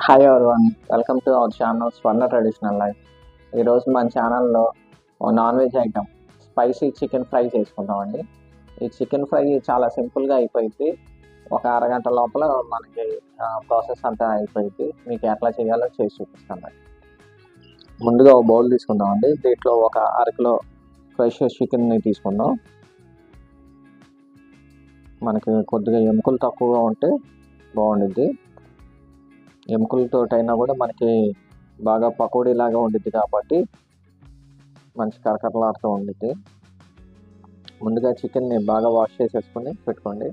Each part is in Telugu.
Hi everyone, welcome to our channel Swarna traditional life. ఈరోజు మన ఛానల్లో non veg item spicy chicken fry చేసుకుందామండి. ఈ చికెన్ ఫ్రై చాలా సింపుల్గా అయిపోయింది. ఒక అరగంట లోపల మనకి ప్రాసెస్ అంతా అయిపోయింది. మీకు ఎట్లా చేయాలో చేసి చూపిస్తాను. ముందుగా ఒక బౌల్ తీసుకుందామండి. దీంట్లో ఒక అరకిలో ఫ్రెష్ చికెన్ని తీసుకుందాం. మనకి కొద్దిగా ఎముకలు తక్కువగా ఉంటే బాగుండిద్ది. ఎముకలతోటైనా కూడా మనకి బాగా పకోడీ లాగా ఉండిద్ది కాబట్టి మంచి కరకరలాడుతూ ఉండిద్ది. ముందుగా చికెన్ని బాగా వాష్ చేసేసుకొని పెట్టుకోండి.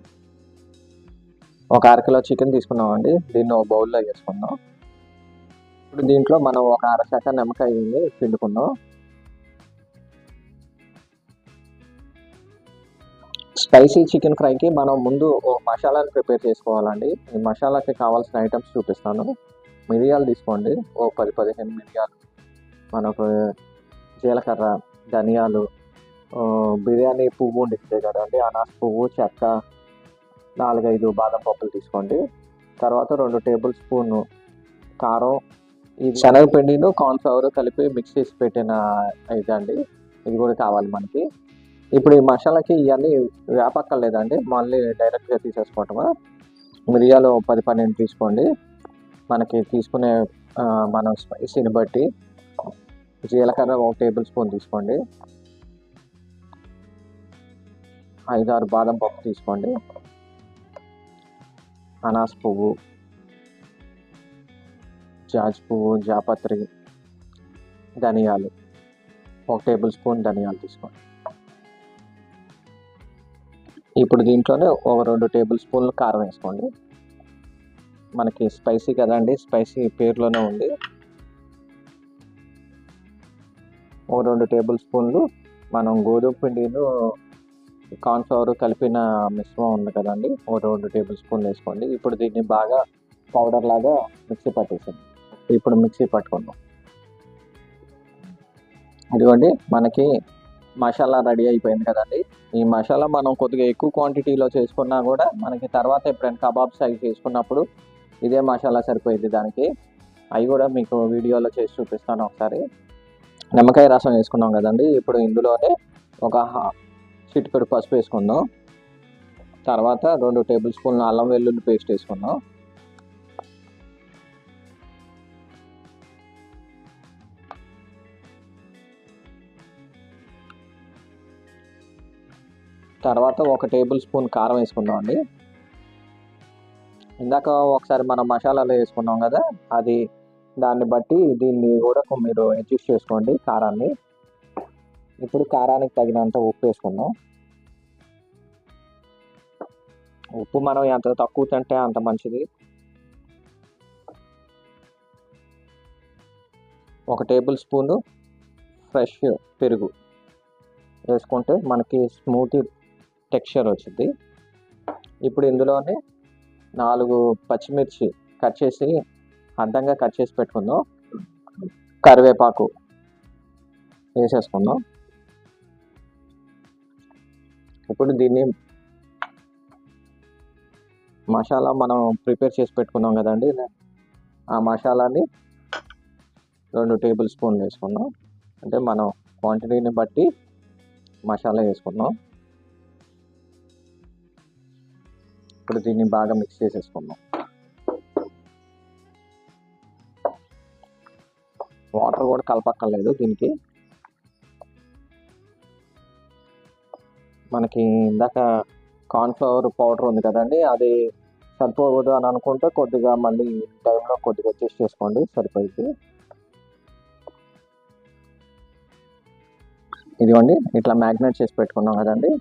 ఒక అరకిలో చికెన్ తీసుకున్నామండి. దీన్ని ఒక బౌల్లో వేసుకుందాం. ఇప్పుడు దీంట్లో మనం ఒక అరశాఖ నిమ్మకాయని పిండుకుందాం. స్పైసీ చికెన్ ఫ్రైకి మనం ముందు మసాలాని ప్రిపేర్ చేసుకోవాలండి. ఈ మసాలాకి కావాల్సిన ఐటమ్స్ చూపిస్తాను. మిరియాలు తీసుకోండి, 10-15 మిరియాలు, మనకు జీలకర్ర, ధనియాలు, బిర్యానీ పువ్వు ఉండిద్ది కదండి, అనాస పువ్వు, చెక్క, 4-5 బాదం పప్పులు తీసుకోండి. తర్వాత 2 టేబుల్ స్పూన్ కారం, ఈ శనగపిండిను కార్న్ఫ్లవర్ కలిపి మిక్స్ చేసి పెట్టిన ఇదండి, ఇది కూడా కావాలి మనకి. ఇప్పుడు ఈ మసాలాకి ఇవన్నీ వేపక్కర్లేదండి, మళ్ళీ డైరెక్ట్గా తీసేసుకోవటమా. మిరియాలు 10-12 తీసుకోండి, మనకి తీసుకునే మన స్పైసీని బట్టి. జీలకర్ర 1 టేబుల్ స్పూన్ తీసుకోండి. 5-6 బాదం పప్పు తీసుకోండి. అనాస పువ్వు, జాజి పువ్వు, జాపత్రి, ధనియాలు 1 టేబుల్ స్పూన్ ధనియాలు తీసుకోండి. ఇప్పుడు దీంట్లోనే ఒక 2 టేబుల్ స్పూన్లు కారం వేసుకోండి. మనకి స్పైసీ కదండి, స్పైసీ పేరులోనే ఉంది. ఒక 2 టేబుల్ స్పూన్లు మనం గోధుమ పిండిను కార్న్ఫ్లవర్ కలిపిన మిశ్రమం ఉంది కదండి, ఒక 2 టేబుల్ స్పూన్లు వేసుకోండి. ఇప్పుడు దీన్ని బాగా పౌడర్ లాగా మిక్సీ పట్టేసాం. ఇప్పుడు మిక్సీ పట్టుకుందాం. ఇదిగోండి, మనకి మసాలా రెడీ అయిపోయింది కదండి. ఈ మసాలా మనం కొద్దిగా ఎక్కువ క్వాంటిటీలో చేసుకున్నా కూడా మనకి తర్వాత ఎప్పుడైనా కబాబ్స్ అవి చేసుకున్నప్పుడు ఇదే మసాలా సరిపోయింది దానికి. అవి కూడా మీకు వీడియోలో చేసి చూపిస్తాను ఒకసారి. నిమ్మకాయ రసం వేసుకున్నాం కదండి. ఇప్పుడు ఇందులోనే ఒక చిటికెడు పసుపు వేసుకుందాం. తర్వాత 2 టేబుల్ స్పూన్లు అల్లం వెల్లుల్లి పేస్ట్ వేసుకుందాం. తర్వాత 1 టేబుల్ స్పూన్ కారం వేసుకుందాం అండి. ఇందాక ఒకసారి మనం మసాలాలు వేసుకున్నాం కదా, అది దాన్ని బట్టి దీన్ని కూడా మీరు అడ్జస్ట్ చేసుకోండి కారాన్ని. ఇప్పుడు కారానికి తగినంత ఉప్పు వేసుకుందాం. ఉప్పు మనం ఎంత తక్కువ తింటే అంత మంచిది. 1 టేబుల్ స్పూను ఫ్రెష్ పెరుగు వేసుకుంటే మనకి స్మూతీ టెక్స్చర్ వచ్చింది. ఇప్పుడు ఇందులోనే 4 పచ్చిమిర్చి కట్ చేసి అడ్డంగా కట్ చేసి పెట్టుకుందాం. కరివేపాకు వేసేసుకుందాం. ఇప్పుడు దీన్ని మసాలా మనం ప్రిపేర్ చేసి పెట్టుకున్నాం కదండి, ఆ మసాలాని 2 టేబుల్ స్పూన్లు వేసుకుందాం. అంటే మనం క్వాంటిటీని బట్టి మసాలా వేసుకుందాం. ఇప్పుడు దీన్ని బాగా మిక్స్ చేసేసుకుందాం. వాటర్ కూడా కలపక్కర్లేదు దీనికి. మనకి ఇందాక కార్న్ఫ్లవర్ పౌడర్ ఉంది కదండి, అది సరిపోదు అని అనుకుంటే కొద్దిగా మళ్ళీ టైంలో కొద్దిగా అడ్జస్ట్ చేసుకోండి, సరిపోయింది. ఇదిగోండి, ఇట్లా మ్యాగ్నేట్ చేసి పెట్టుకున్నాం కదండి.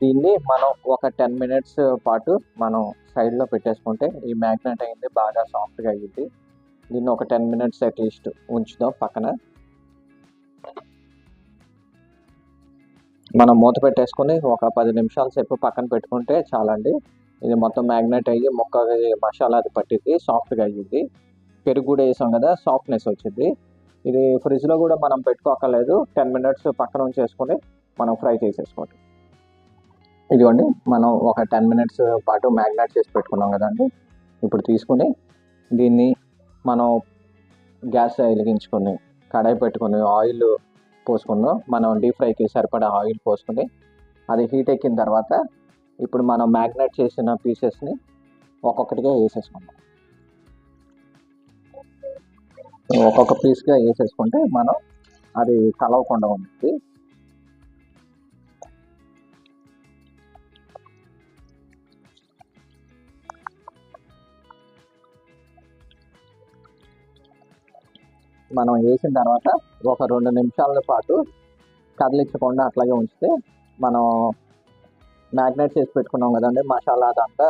దీన్ని మనం ఒక 10 మినిట్స్ పాటు మనం సైడ్లో పెట్టేసుకుంటే ఈ మ్యాగ్నేట్ అయింది, బాగా సాఫ్ట్గా అయ్యింది. దీన్ని ఒక 10 మినిట్స్ అట్లీస్ట్ ఉంచుదాం పక్కన. మనం మూత పెట్టేసుకొని ఒక 10 నిమిషాల సేపు పక్కన పెట్టుకుంటే చాలండి. ఇది మొత్తం మ్యాగ్నేట్ అయ్యి ముక్కకి మసాలా అది పట్టింది, సాఫ్ట్గా అయ్యింది. పెరుగు కూడా వేసాం కదా, సాఫ్ట్నెస్ వచ్చింది. ఇది ఫ్రిడ్జ్లో కూడా మనం పెట్టుకోకర్లేదు, 10 మినిట్స్ పక్కన ఉంచేసుకొని మనం ఫ్రై చేసేసుకోండి. ఇదిగోండి, మనం ఒక 10 మినిట్స్ పాటు మ్యాగ్నేట్ చేసి పెట్టుకున్నాం కదండి. ఇప్పుడు తీసుకుని దీన్ని మనం గ్యాస్ వెలిగించుకొని కడాయి పెట్టుకొని ఆయిల్ పోసుకున్నాం. మనం డీప్ ఫ్రైకి సరిపడా ఆయిల్ పోసుకొని అది హీట్ ఎక్కిన తర్వాత ఇప్పుడు మనం మ్యాగ్నేట్ చేసిన పీసెస్ని ఒక్కొక్కటిగా వేసేసుకుందాం. ఒక్కొక్క పీస్గా వేసేసుకుంటే మనం అది కలవకుండా ఉంటుంది. మనం వేసిన తర్వాత ఒక 2 నిమిషాల పాటు కదిలించకుండా అట్లాగే ఉంచితే మనం మ్యాగ్నేట్ చేసి పెట్టుకున్నాం కదండి మసాలా అదంతా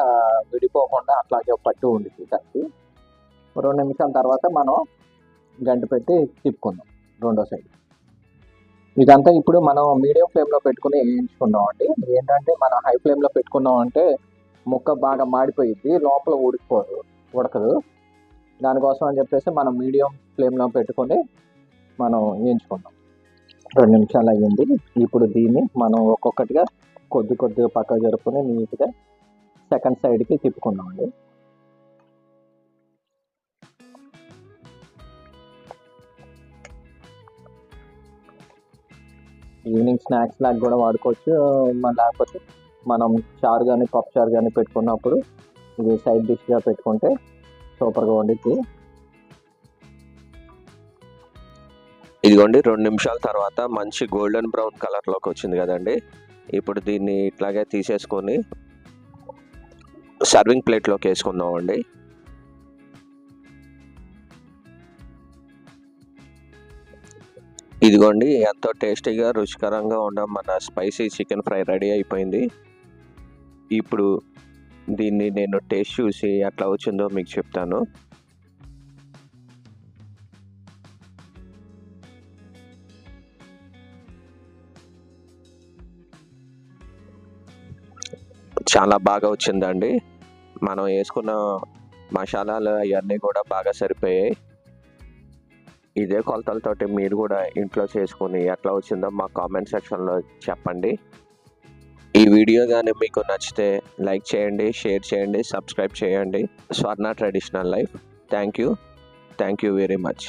విడిపోకుండా అట్లాగే పట్టు ఉండిద్ది కలిసి. 2 నిమిషాల తర్వాత మనం గంట పెట్టి తిప్పుకుందాం రెండో సైడ్. ఇదంతా ఇప్పుడు మనం మీడియం ఫ్లేమ్లో పెట్టుకుని వేయించుకుందాం అండి. ఏంటంటే మనం హై ఫ్లేమ్లో పెట్టుకున్నాం అంటే ముక్క బాగా మాడిపోయిద్ది, లోపల ఉడకదు. దానికోసం అని చెప్పేసి మనం మీడియం ఫ్లేమ్లో పెట్టుకొని మనం వేయించుకుందాం. 2 నిమిషాలు అయ్యింది. ఇప్పుడు దీన్ని మనం ఒక్కొక్కటిగా కొద్దిగా పక్కకు జరుపుకొని నీట్గా సెకండ్ సైడ్కి తిప్పుకుందాం అండి. ఈవినింగ్ స్నాక్స్ లాగా కూడా వాడుకోవచ్చు. లేకపోతే మనం చారు కానీ పప్పు చారు కానీ పెట్టుకున్నప్పుడు ఇది సైడ్ డిష్గా పెట్టుకుంటే సూపర్గా వండిద్ది. ఇదిగోండి 2 నిమిషాల తర్వాత మంచి గోల్డెన్ బ్రౌన్ కలర్లోకి వచ్చింది కదండి. ఇప్పుడు దీన్ని ఇట్లాగే తీసేసుకొని సర్వింగ్ ప్లేట్లోకి వేసుకుందాం అండి. ఇదిగోండి ఎంతో టేస్టీగా రుచికరంగా ఉన్న మన స్పైసీ చికెన్ ఫ్రై రెడీ అయిపోయింది. ఇప్పుడు దీన్ని నేను టేస్ట్ చూసి ఎట్లా వచ్చిందో మీకు చెప్తాను. చాలా బాగా వచ్చిందండి. మనం వేసుకున్న మసాలాలు అవన్నీ కూడా బాగా సరిపోయాయి. ఇదే కొలతలతోటి మీరు కూడా ఇంట్లో చేసుకుని ఎట్లా వచ్చిందో మా కామెంట్ సెక్షన్లో చెప్పండి. ఈ వీడియో కానీ మీకు నచ్చితే లైక్ చేయండి, షేర్ చేయండి, సబ్స్క్రైబ్ చేయండి. స్వర్ణ traditional life. Thank you very much.